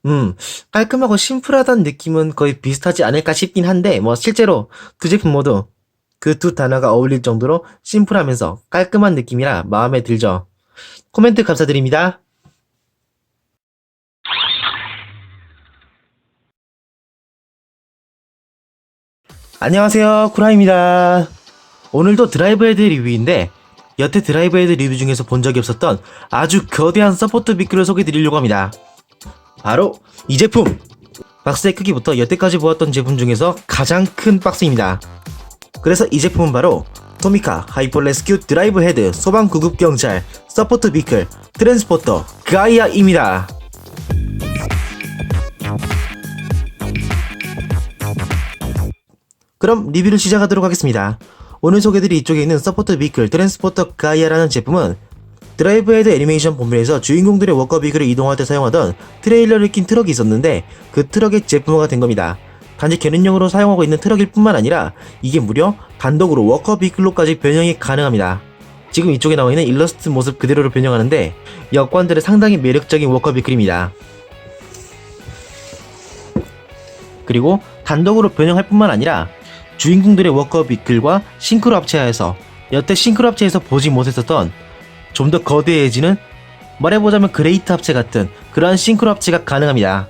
음, 깔끔하고 심플하다는 느낌은 거의 비슷하지 않을까 싶긴 한데, 실제로 두 제품 모두 그 두 단어가 어울릴 정도로 심플하면서 깔끔한 느낌이라 마음에 들죠. 코멘트 감사드립니다. 안녕하세요, 쿠라입니다. 오늘도 드라이브 헤드 리뷰인데, 여태 드라이브 헤드 리뷰 중에서 본 적이 없었던 아주 거대한 서포트 비크를 소개해드리려고 합니다. 바로 이 제품! 박스의 크기부터 여태까지 보았던 제품 중에서 가장 큰 박스입니다. 그래서 이 제품은 바로 토미카 하이퍼 레스큐 드라이브 헤드 소방 구급 경찰 서포트 비클 트랜스포터 가이아입니다. 그럼 리뷰를 시작하도록 하겠습니다. 오늘 소개드릴 이쪽에 있는 서포트 비클 트랜스포터 가이아라는 제품은 드라이브 헤드 애니메이션 본편에서 주인공들의 워커 비클을 이동할 때 사용하던 트레일러를 낀 트럭이 있었는데 그 트럭의 제품화가 된 겁니다. 단지 개는용으로 사용하고 있는 트럭일 뿐만 아니라 이게 무려 단독으로 워커 비클로까지 변형이 가능합니다. 지금 이쪽에 나와 있는 일러스트 모습 그대로를 변형하는데 여권들은 상당히 매력적인 워커 비클입니다. 그리고 단독으로 변형할 뿐만 아니라 주인공들의 워커 비클과 싱크로 합체하여서 여태 싱크로 합체에서 보지 못했었던 좀 더 거대해지는, 말해보자면 그레이트 합체 같은 그러한 싱크로 합체가 가능합니다.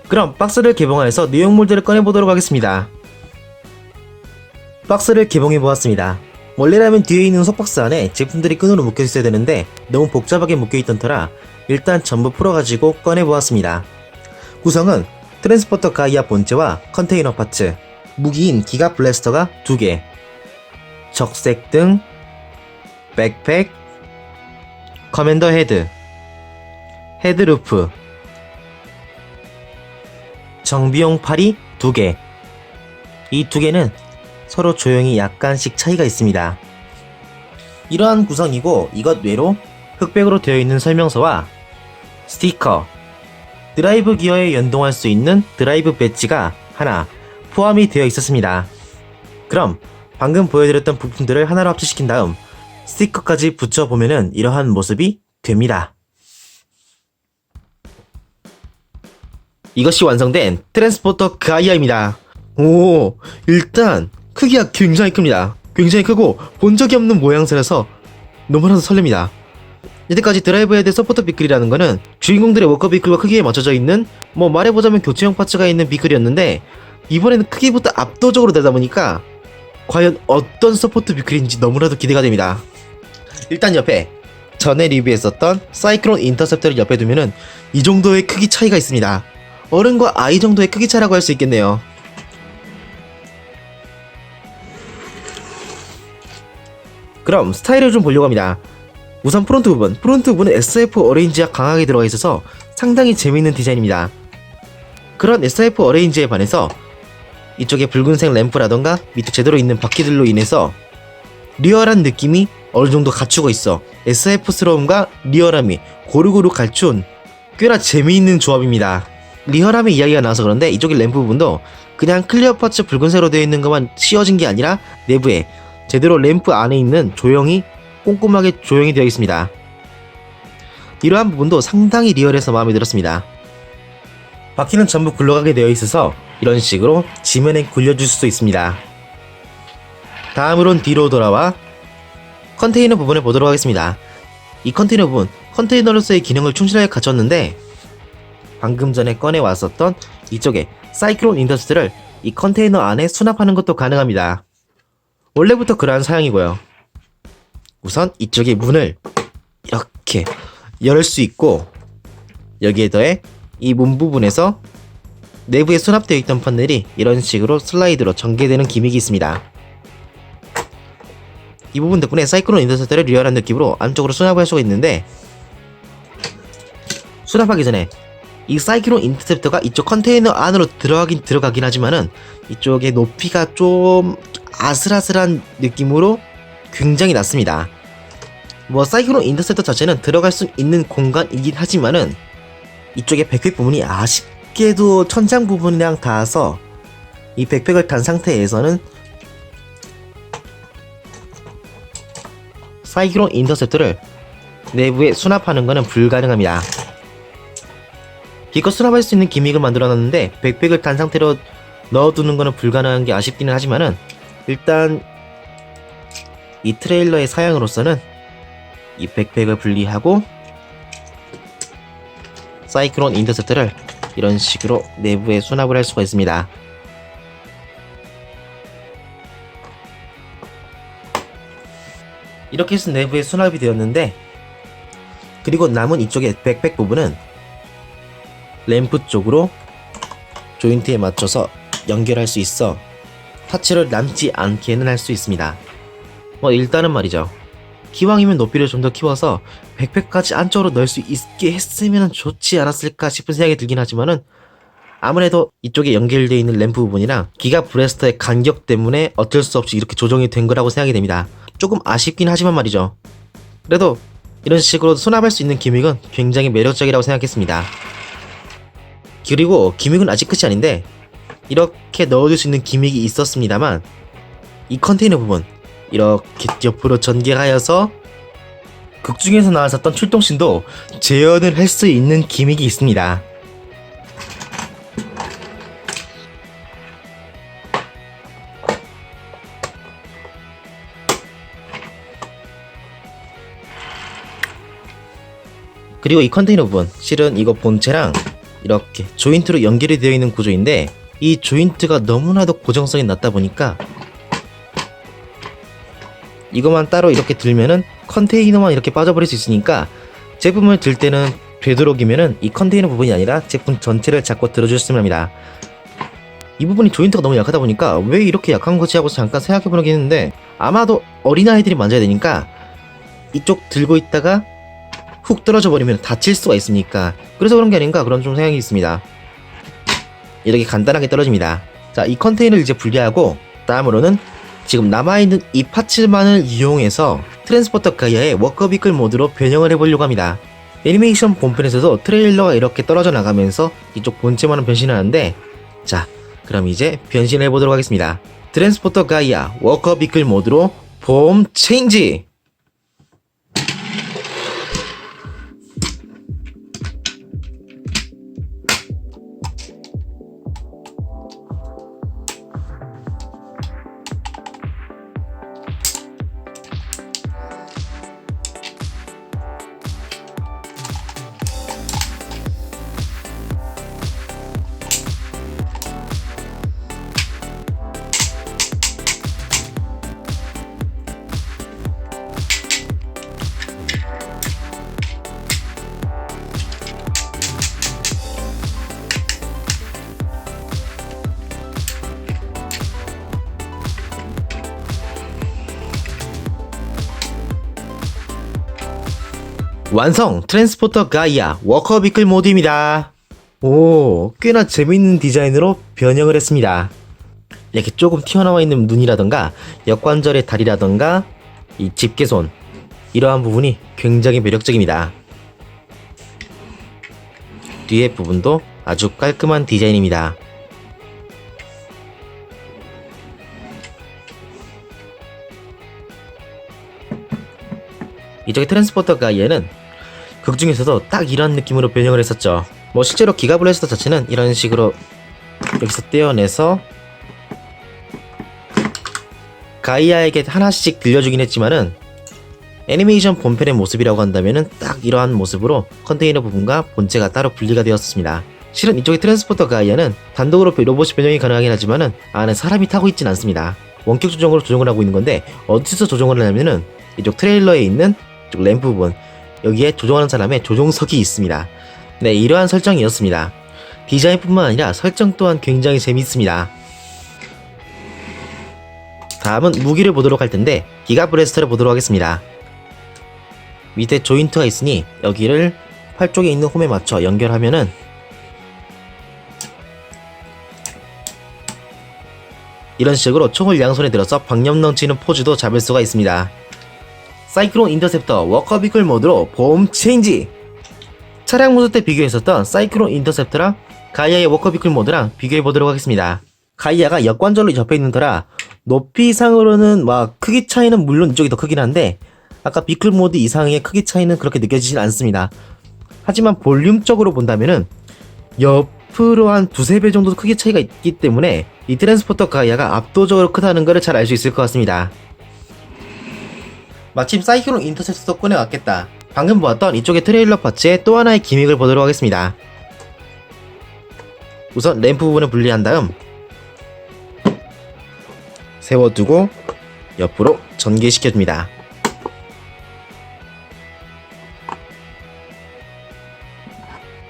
그럼 박스를 개봉하여서 내용물들을 꺼내보도록 하겠습니다. 박스를 개봉해보았습니다. 원래라면 뒤에 있는 속박스 안에 제품들이 끈으로 묶여있어야 되는데 너무 복잡하게 묶여있던 터라 일단 전부 풀어가지고 꺼내보았습니다. 구성은 트랜스포터 가이아 본체와 컨테이너 파츠, 무기인 기가 블래스터가 2개, 적색등, 백팩, 커맨더 헤드, 헤드루프, 정비용 팔이 2개. 이 2개는 서로 조형이 약간씩 차이가 있습니다. 이러한 구성이고 이것 외로 흑백으로 되어 있는 설명서와 스티커, 드라이브 기어에 연동할 수 있는 드라이브 배지가 하나 포함이 되어 있었습니다. 그럼 방금 보여드렸던 부품들을 하나로 합체시킨 다음 스티커까지 붙여보면은 이러한 모습이 됩니다. 이것이 완성된 트랜스포터 가이아입니다. 오, 일단 크기가 굉장히 큽니다. 굉장히 크고 본 적이 없는 모양새라서 너무나도 설렙니다. 이때까지 드라이브 헤드 서포터 비클이라는 거는 주인공들의 워커 비클과 크기에 맞춰져 있는, 말해보자면 교체형 파츠가 있는 비클이었는데 이번에는 크기부터 압도적으로 되다 보니까 과연 어떤 서포트 비클인지 너무나도 기대가 됩니다. 일단 옆에 전에 리뷰했었던 사이클론 인터셉터를 옆에 두면은 이 정도의 크기 차이가 있습니다. 어른과 아이 정도의 크기 차라고 할 수 있겠네요. 그럼 스타일을 좀 보려고 합니다. 우선 프론트 부분은 SF 어레인지가 강하게 들어가 있어서 상당히 재미있는 디자인입니다. 그런 SF 어레인지에 반해서 이쪽에 붉은색 램프라던가 밑에 제대로 있는 바퀴들로 인해서 리얼한 느낌이 어느정도 갖추고 있어. SF스러움과 리얼함이 고루고루 갖춘 꽤나 재미있는 조합입니다. 리얼함의 이야기가 나와서 그런데 이쪽에 램프 부분도 그냥 클리어 파츠 붉은색으로 되어 있는 것만 씌워진 게 아니라 내부에 제대로 램프 안에 있는 조형이 꼼꼼하게 조형이 되어 있습니다. 이러한 부분도 상당히 리얼해서 마음에 들었습니다. 바퀴는 전부 굴러가게 되어 있어서 이런 식으로 지면에 굴려줄 수도 있습니다. 다음으론 뒤로 돌아와 컨테이너 부분을 보도록 하겠습니다. 이 컨테이너 부분, 컨테이너로서의 기능을 충실하게 갖췄는데 방금 전에 꺼내왔었던 이쪽에 사이클론 인더스트를 이 컨테이너 안에 수납하는 것도 가능합니다. 원래부터 그러한 사양이고요. 우선 이쪽에 문을 이렇게 열 수 있고 여기에 더해 이 문 부분에서 내부에 수납되어 있던 판넬이 이런 식으로 슬라이드로 전개되는 기믹이 있습니다. 이 부분 덕분에 사이클론 인터셉터를 리얼한 느낌으로 안쪽으로 수납할 수가 있는데 수납하기 전에 이 사이클론 인터셉터가 이쪽 컨테이너 안으로 들어가긴 하지만은 이쪽의 높이가 좀 아슬아슬한 느낌으로 굉장히 낮습니다. 사이클론 인터셉터 자체는 들어갈 수 있는 공간이긴 하지만은 이쪽에 백팩 부분이 아쉽게도 천장 부분이랑 닿아서 이 백팩을 단 상태에서는 사이클론 인터셉터를 내부에 수납하는 것은 불가능합니다. 기껏 수납할 수 있는 기믹을 만들어놨는데 백팩을 단 상태로 넣어두는 것은 불가능한 게 아쉽기는 하지만은 일단 이 트레일러의 사양으로서는 이 백팩을 분리하고 사이클론 인터셉터를 이런 식으로 내부에 수납을 할 수가 있습니다. 이렇게 해서 내부에 수납이 되었는데, 그리고 남은 이쪽에 백팩 부분은 램프 쪽으로 조인트에 맞춰서 연결할 수 있어 파츠를 남지 않게는 할 수 있습니다. 일단은 말이죠, 기왕이면 높이를 좀 더 키워서 백팩까지 안쪽으로 넣을 수 있게 했으면 좋지 않았을까 싶은 생각이 들긴 하지만은, 아무래도 이쪽에 연결되어 있는 램프 부분이랑 기가 브레스터의 간격 때문에 어쩔 수 없이 이렇게 조정이 된 거라고 생각이 됩니다. 조금 아쉽긴 하지만 말이죠, 그래도 이런 식으로 수납할 수 있는 기믹은 굉장히 매력적이라고 생각했습니다. 그리고 기믹은 아직 끝이 아닌데, 이렇게 넣어줄 수 있는 기믹이 있었습니다만 이 컨테이너 부분 이렇게 옆으로 전개하여서 극중에서 나왔었던 출동신도 재현을 할 수 있는 기믹이 있습니다. 그리고 이 컨테이너 부분, 실은 이거 본체랑 이렇게 조인트로 연결이 되어 있는 구조인데, 이 조인트가 너무나도 고정성이 낮다 보니까 이것만 따로 이렇게 들면은 컨테이너만 이렇게 빠져버릴 수 있으니까, 제품을 들 때는 되도록이면은 이 컨테이너 부분이 아니라 제품 전체를 잡고 들어주셨으면 합니다. 이 부분이 조인트가 너무 약하다 보니까 왜 이렇게 약한 거지 하고 잠깐 생각해보긴 했는데, 아마도 어린아이들이 만져야 되니까 이쪽 들고 있다가 훅 떨어져 버리면 다칠 수가 있으니까 그래서 그런 게 아닌가, 그런 좀 생각이 있습니다. 이렇게 간단하게 떨어집니다. 자, 이 컨테이너를 이제 분리하고, 다음으로는 지금 남아있는 이 파츠만을 이용해서 트랜스포터 가이아의 워커 비클 모드로 변형을 해보려고 합니다. 애니메이션 본편에서도 트레일러가 이렇게 떨어져 나가면서 이쪽 본체만은 변신하는데, 자, 그럼 이제 변신을 해보도록 하겠습니다. 트랜스포터 가이아 워커 비클 모드로 봄 체인지! 완성! 트랜스포터 가이아 워커 비클 모드입니다. 오, 꽤나 재밌는 디자인으로 변형을 했습니다. 이렇게 조금 튀어나와 있는 눈이라던가 역관절의 다리라던가 이 집게손, 이러한 부분이 굉장히 매력적입니다. 뒤에 부분도 아주 깔끔한 디자인입니다. 이쪽에 트랜스포터 가이아는 극중에서도 딱 이런 느낌으로 변형을 했었죠. 실제로 기가 블래스터 자체는 이런 식으로 여기서 떼어내서 가이아에게 하나씩 들려주긴 했지만은, 애니메이션 본편의 모습이라고 한다면은 딱 이러한 모습으로 컨테이너 부분과 본체가 따로 분리가 되었습니다. 실은 이쪽에 트랜스포터 가이아는 단독으로 로봇이 변형이 가능하긴 하지만은 안에 사람이 타고 있진 않습니다. 원격 조정으로 조정을 하고 있는 건데, 어디서 조정을 하냐면은 이쪽 트레일러에 있는 이쪽 램프 부분, 여기에 조종하는 사람의 조종석이 있습니다. 네, 이러한 설정이었습니다. 디자인뿐만 아니라 설정 또한 굉장히 재밌습니다. 다음은 무기를 보도록 할 텐데, 기가 브레스터를 보도록 하겠습니다. 밑에 조인트가 있으니 여기를 팔 쪽에 있는 홈에 맞춰 연결하면은 이런 식으로 총을 양손에 들어서 박력 넘치는 포즈도 잡을 수가 있습니다. 사이클론 인터셉터 워커 비클 모드로 봄 체인지! 차량 모드 때 비교했었던 사이클론 인터셉터랑 가이아의 워커 비클 모드랑 비교해보도록 하겠습니다. 가이아가 역관절로 접해있는 터라 높이상으로는 크기 차이는 물론 이쪽이 더 크긴 한데, 아까 비클 모드 이상의 크기 차이는 그렇게 느껴지진 않습니다. 하지만 볼륨적으로 본다면은 옆으로 한 두세 배 정도 크기 차이가 있기 때문에 이 트랜스포터 가이아가 압도적으로 크다는 것을 잘 알 수 있을 것 같습니다. 마침 사이클론 인터셉터도 꺼내왔겠다. 방금 보았던 이쪽의 트레일러 파츠의 또 하나의 기믹을 보도록 하겠습니다. 우선 램프 부분을 분리한 다음 세워두고 옆으로 전개시켜줍니다.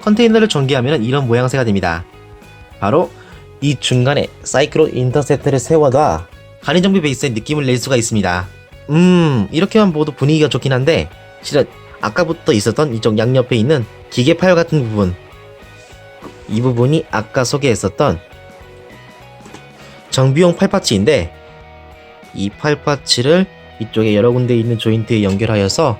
컨테이너를 전개하면 이런 모양새가 됩니다. 바로 이 중간에 사이클론 인터셉터를 세워놔 간이정비 베이스의 느낌을 낼 수가 있습니다. 이렇게만 봐도 분위기가 좋긴 한데 실은 아까부터 있었던 이쪽 양옆에 있는 기계 파열 같은 부분, 이 부분이 아까 소개했었던 정비용 팔파츠인데 이 팔파츠를 이쪽에 여러 군데 있는 조인트에 연결하여서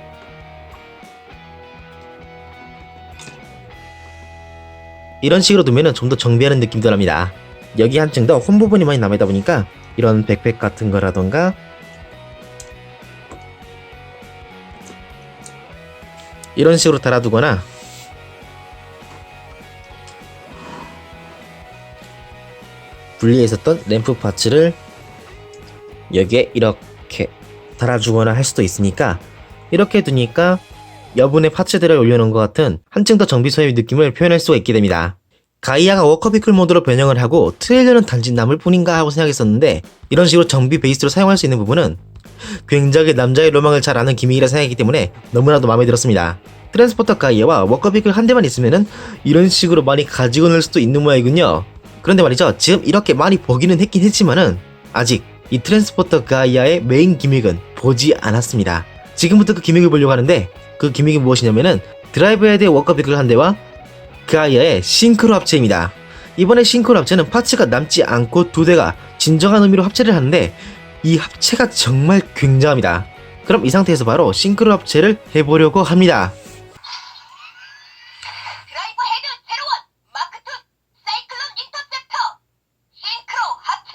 이런 식으로 두면은 좀 더 정비하는 느낌도 납니다. 여기 한층 더 홈 부분이 많이 남아있다 보니까 이런 백팩 같은 거라던가 이런 식으로 달아두거나 분리해 있었던 램프 파츠를 여기에 이렇게 달아주거나 할 수도 있으니까 이렇게 두니까 여분의 파츠들을 올려놓은 것 같은 한층 더 정비 소의 느낌을 표현할 수가 있게 됩니다. 가이아가 워커비클 모드로 변형을 하고 트레일러는 단지 남을 뿐인가 하고 생각했었는데 이런 식으로 정비 베이스로 사용할 수 있는 부분은 굉장히 남자의 로망을 잘 아는 기믹이라 생각했기 때문에 너무나도 마음에 들었습니다. 트랜스포터 가이아와 워커비클 한 대만 있으면은 이런 식으로 많이 가지고 놀 수도 있는 모양이군요. 그런데 말이죠, 지금 이렇게 많이 보기는 했긴 했지만은 아직 이 트랜스포터 가이아의 메인 기믹은 보지 않았습니다. 지금부터 그 기믹을 보려고 하는데 그 기믹이 무엇이냐면은 드라이브 헤드의 워커비클 한 대와 가이아의 싱크로 합체입니다. 이번에 싱크로 합체는 파츠가 남지 않고 두 대가 진정한 의미로 합체를 하는데 이 합체가 정말 굉장합니다. 그럼 이 상태에서 바로 싱크로 합체를 해보려고 합니다. 드라이브 헤드 제로원 마크2 사이클론 인터셉터 싱크로 합체.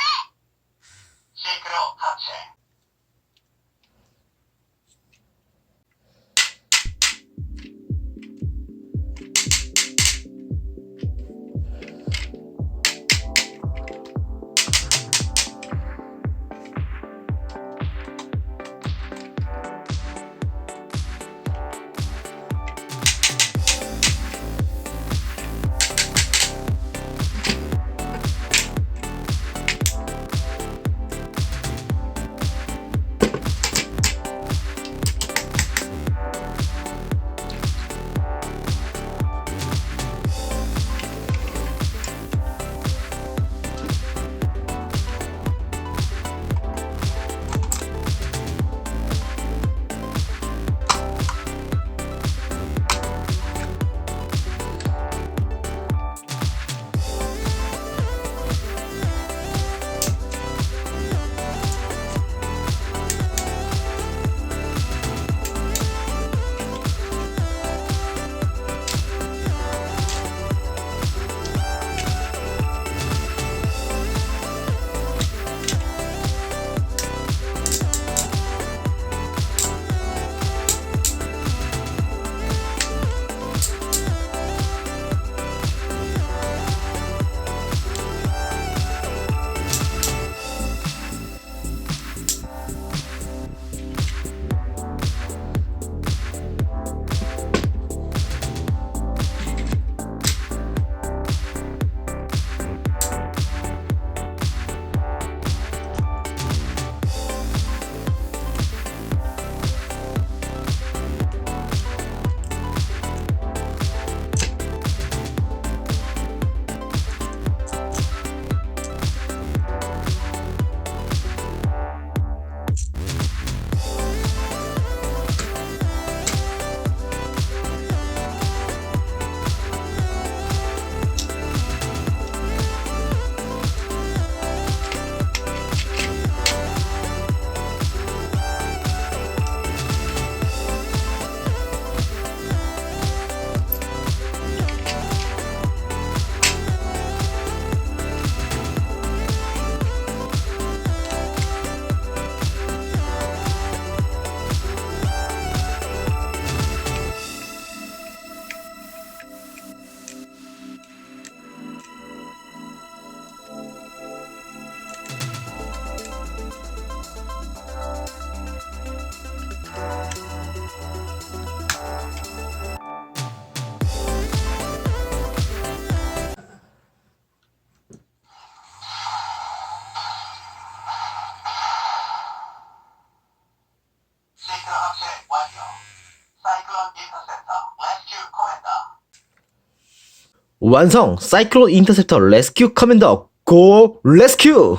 완성! 사이클론 인터셉터 레스큐 커맨더 고 레스큐!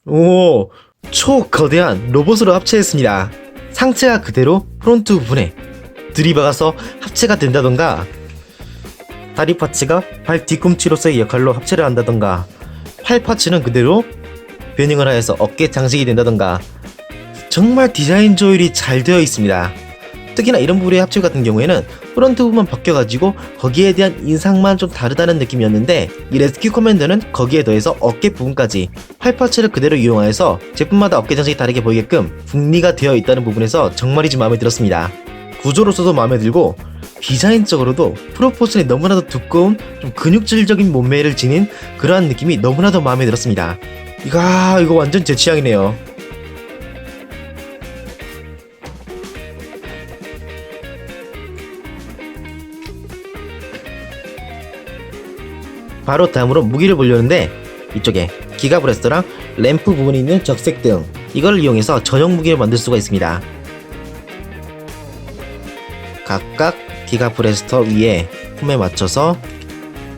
오, 초거대한 로봇으로 합체했습니다. 상체가 그대로 프론트 부분에 들이박아서 합체가 된다던가, 다리 파츠가 발 뒤꿈치로서의 역할로 합체를 한다던가, 팔 파츠는 그대로 변형을 하여서 어깨 장식이 된다던가, 정말 디자인 조율이 잘 되어 있습니다. 특히나 이런 부분의 합체 같은 경우에는 프론트 부분만 바뀌어가지고 거기에 대한 인상만 좀 다르다는 느낌이었는데, 이 레스큐 커맨더는 거기에 더해서 어깨 부분까지 팔 파츠를 그대로 이용하여서 제품마다 어깨 장식이 다르게 보이게끔 분리가 되어 있다는 부분에서 정말이지 마음에 들었습니다. 구조로서도 마음에 들고, 디자인적으로도 프로포션이 너무나도 두꺼운 좀 근육질적인 몸매를 지닌 그러한 느낌이 너무나도 마음에 들었습니다. 이거 완전 제 취향이네요. 바로 다음으로 무기를 보려는데, 이쪽에 기가 브레스터랑 램프 부분이 있는 적색등, 이걸 이용해서 전용 무기를 만들 수가 있습니다. 각각 기가 브레스터 위에 홈에 맞춰서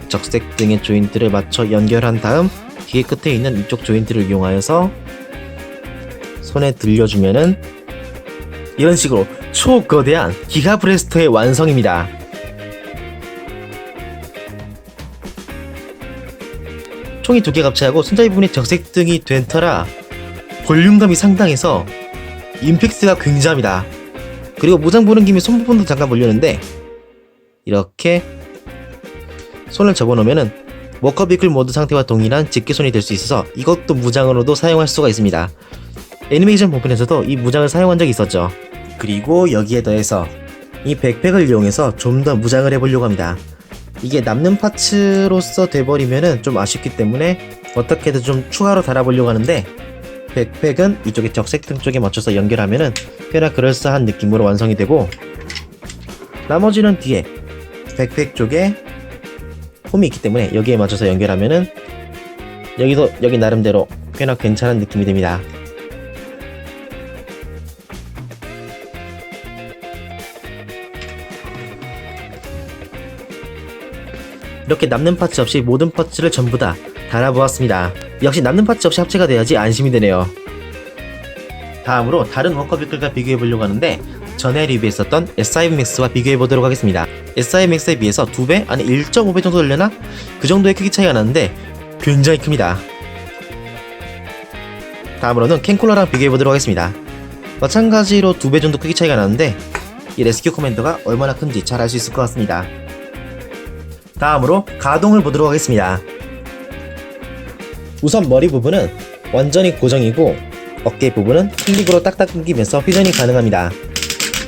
적색등의 조인트를 맞춰 연결한 다음 기계 끝에 있는 이쪽 조인트를 이용하여서 손에 들려주면은 이런 식으로 초거대한 기가 브레스터의 완성입니다. 총이 두 개 합체하고 손잡이 부분에 적색등이 된 터라 볼륨감이 상당해서 임팩트가 굉장합니다. 그리고 무장 보는 김에 손 부분도 잠깐 보려는데, 이렇게 손을 접어놓으면은 워커비클 모드 상태와 동일한 집게손이 될 수 있어서 이것도 무장으로도 사용할 수가 있습니다. 애니메이션 부분에서도 이 무장을 사용한 적이 있었죠. 그리고 여기에 더해서 이 백팩을 이용해서 좀 더 무장을 해보려고 합니다. 이게 남는 파츠로서 돼버리면은 좀 아쉽기 때문에 어떻게든 좀 추가로 달아보려고 하는데, 백팩은 이쪽에 적색등 쪽에 맞춰서 연결하면은 꽤나 그럴싸한 느낌으로 완성이 되고, 나머지는 뒤에 백팩 쪽에 홈이 있기 때문에 여기에 맞춰서 연결하면은 여기 나름대로 꽤나 괜찮은 느낌이 됩니다. 이렇게 남는 파츠 없이 모든 파츠를 전부 다 달아보았습니다. 역시 남는 파츠 없이 합체가 돼야지 안심이 되네요. 다음으로 다른 워커비클과 비교해보려고 하는데, 전에 리뷰했었던 S5 Max와 비교해보도록 하겠습니다. S5 Max에 비해서 2배? 아니 1.5배 정도 되려나? 그 정도의 크기 차이가 나는데 굉장히 큽니다. 다음으로는 캔쿨러랑 비교해보도록 하겠습니다. 마찬가지로 2배 정도 크기 차이가 나는데, 이 레스큐 커맨더가 얼마나 큰지 잘 알 수 있을 것 같습니다. 다음으로 가동을 보도록 하겠습니다. 우선 머리 부분은 완전히 고정이고, 어깨 부분은 클릭으로 딱딱 끊기면서 회전이 가능합니다.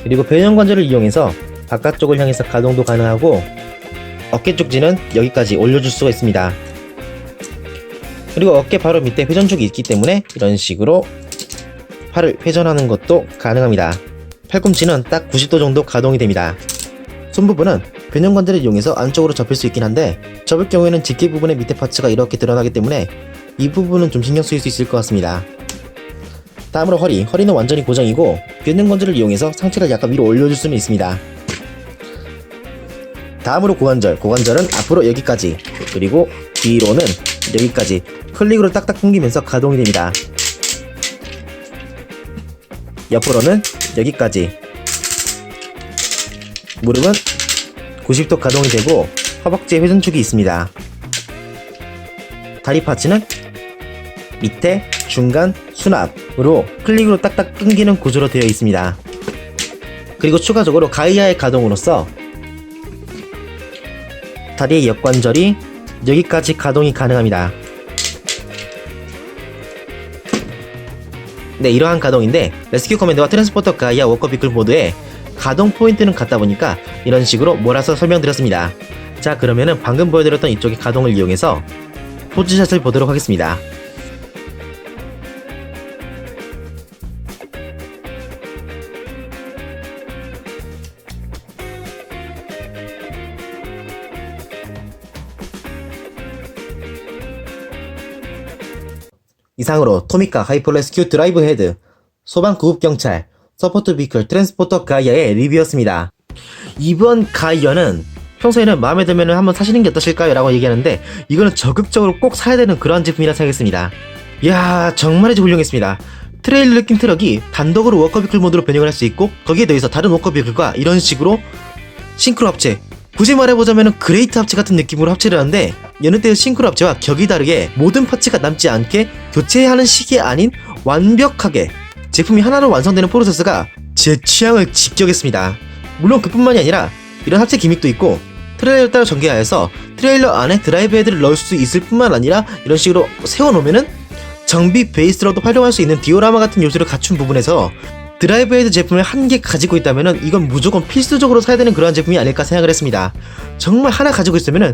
그리고 변형 관절을 이용해서 바깥쪽을 향해서 가동도 가능하고, 어깨 쪽지는 여기까지 올려줄 수가 있습니다. 그리고 어깨 바로 밑에 회전축이 있기 때문에 이런 식으로 팔을 회전하는 것도 가능합니다. 팔꿈치는 딱 90도 정도 가동이 됩니다. 손 부분은 변형 관절을 이용해서 안쪽으로 접힐 수 있긴 한데, 접을 경우에는 집게 부분의 밑에 파츠가 이렇게 드러나기 때문에 이 부분은 좀 신경 쓰일 수 있을 것 같습니다. 다음으로 허리는 완전히 고정이고, 변형 관절을 이용해서 상체를 약간 위로 올려줄 수는 있습니다. 다음으로 고관절은 앞으로 여기까지, 그리고 뒤로는 여기까지 클릭으로 딱딱 당기면서 가동이 됩니다. 옆으로는 여기까지, 무릎은 90도 가동이 되고 허벅지에 회전축이 있습니다. 다리 파츠는 밑에, 중간, 수납으로 클릭으로 딱딱 끊기는 구조로 되어 있습니다. 그리고 추가적으로 가이아의 가동으로서 다리의 역관절이 여기까지 가동이 가능합니다. 네, 이러한 가동인데, 레스큐 커맨더와 트랜스포터 가이아 워커비클 모드에 가동 포인트는 같다 보니까 이런 식으로 몰아서 설명드렸습니다. 자, 그러면은 방금 보여드렸던 이쪽의 가동을 이용해서 포즈샷을 보도록 하겠습니다. 이상으로 토미카 하이퍼 레스큐 드라이브 헤드, 소방 구급 경찰, 서포트 비클 트랜스포터 가이아의 리뷰였습니다. 이번 가이아는 평소에는 마음에 들면 한번 사시는 게 어떠실까요? 라고 얘기하는데 이거는 적극적으로 꼭 사야 되는 그런 제품이라 생각했습니다. 이야, 정말 아주 훌륭했습니다. 트레일러 느낌 트럭이 단독으로 워커비클 모드로 변형을 할 수 있고 거기에 더해서 다른 워커비클과 이런 식으로 싱크로 합체, 굳이 말해보자면 그레이트 합체 같은 느낌으로 합체를 하는데 여느 때의 싱크로 합체와 격이 다르게 모든 파츠가 남지 않게 교체하는 시기에 아닌 완벽하게 제품이 하나로 완성되는 프로세스가 제 취향을 직격했습니다. 물론 그뿐만이 아니라 이런 합체 기믹도 있고 트레일러에 따라 전개하여서 트레일러 안에 드라이브 헤드를 넣을 수 있을 뿐만 아니라 이런 식으로 세워놓으면은 정비 베이스로도 활용할 수 있는 디오라마 같은 요소를 갖춘 부분에서 드라이브 헤드 제품을 한 개 가지고 있다면은 이건 무조건 필수적으로 사야 되는 그러한 제품이 아닐까 생각을 했습니다. 정말 하나 가지고 있으면은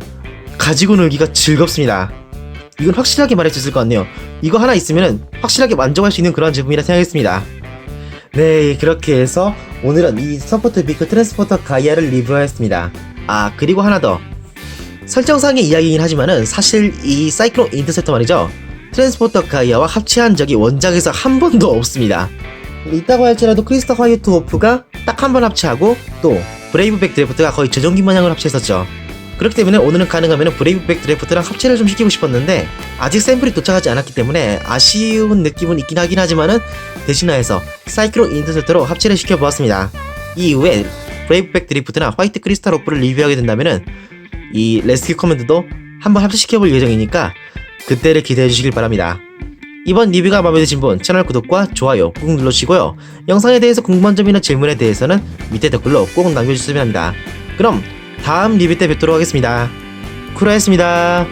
가지고 놀기가 즐겁습니다. 이건 확실하게 말할 수 있을 것 같네요. 이거 하나 있으면은 확실하게 만족할 수 있는 그런 제품이라 생각했습니다. 네, 그렇게 해서 오늘은 이 서포트 비크 트랜스포터 가이아를 리뷰하였습니다. 아, 그리고 하나 더. 설정상의 이야기이긴 하지만은 사실 이 사이클론 인터셉터 말이죠, 트랜스포터 가이아와 합체한 적이 원작에서 한 번도 없습니다. 있다고 할지라도 크리스탈 화이트 호프가 딱 한 번 합체하고 또 브레이브백 드래프트가 거의 저전기 마냥을 합체했었죠. 그렇기 때문에 오늘은 가능하면 브레이브백 드래프트랑 합체를 좀 시키고 싶었는데 아직 샘플이 도착하지 않았기 때문에 아쉬운 느낌은 있긴 하긴 하지만은 대신하여서 사이클론 인터셉터로 합체를 시켜보았습니다. 이 이후에 브레이브백 드래프트나 화이트 크리스탈 호프를 리뷰하게 된다면은 이 레스큐 커맨드도 한번 합체시켜볼 예정이니까 그때를 기대해주시길 바랍니다. 이번 리뷰가 마음에 드신 분 채널 구독과 좋아요 꾹 눌러주시고요. 영상에 대해서 궁금한 점이나 질문에 대해서는 밑에 댓글로 꼭 남겨주시면 합니다. 그럼 다음 리뷰 때 뵙도록 하겠습니다. 쿠라였습니다.